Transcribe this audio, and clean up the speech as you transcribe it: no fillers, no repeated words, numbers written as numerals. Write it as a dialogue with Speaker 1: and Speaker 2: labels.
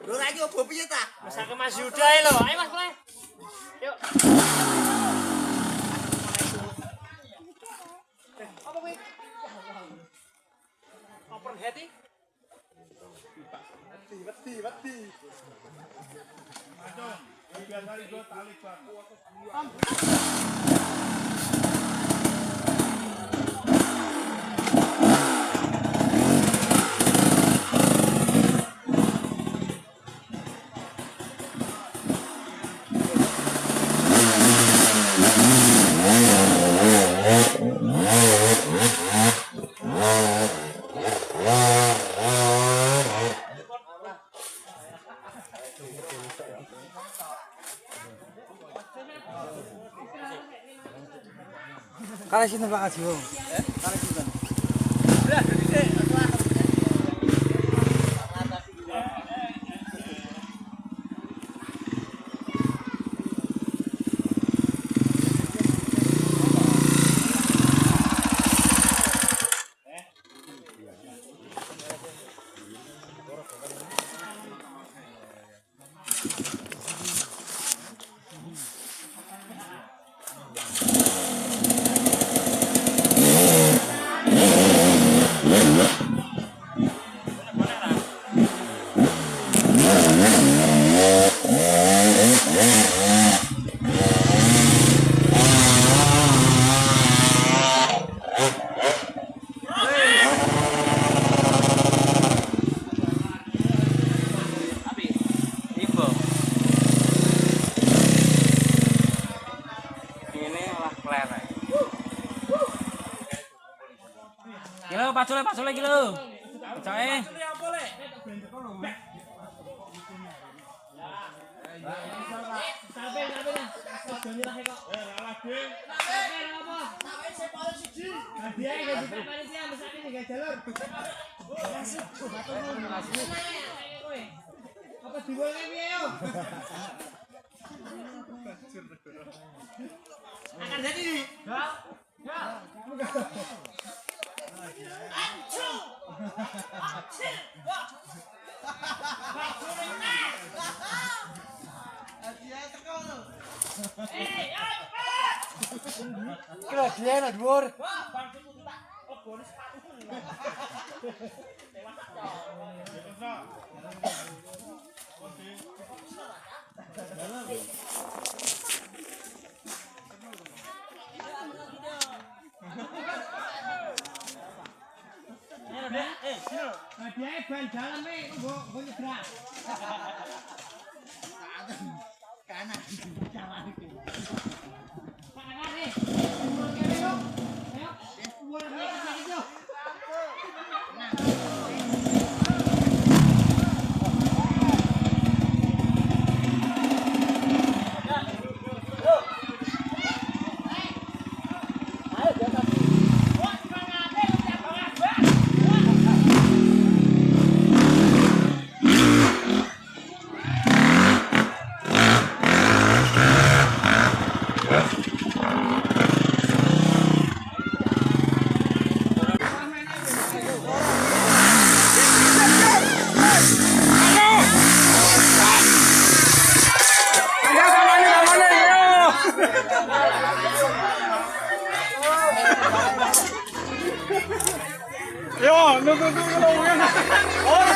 Speaker 1: Lho lagi opo piye ta?
Speaker 2: Mesake Mas Yuda ae lho. Ayo Mas mulai. Yuk. Apa kuwi? Overhead iki?
Speaker 3: Wedi. Aduh, biar kali gua tali Pak.
Speaker 4: Kali sini Pak Aji. Kali sini.
Speaker 1: Udah dhisik.
Speaker 2: Kilo pacule kilo. Coe.
Speaker 1: Apa diwonge piye yo? Akan jadi nih. Ya.
Speaker 4: Kira dia nak dhuwur.
Speaker 1: Dia ban jalan nih, gua nyebrak. Kanan jalan itu. Kanan nih. Ayo. Buat lagi yuk.
Speaker 3: Yo, nunggu.
Speaker 1: Wah.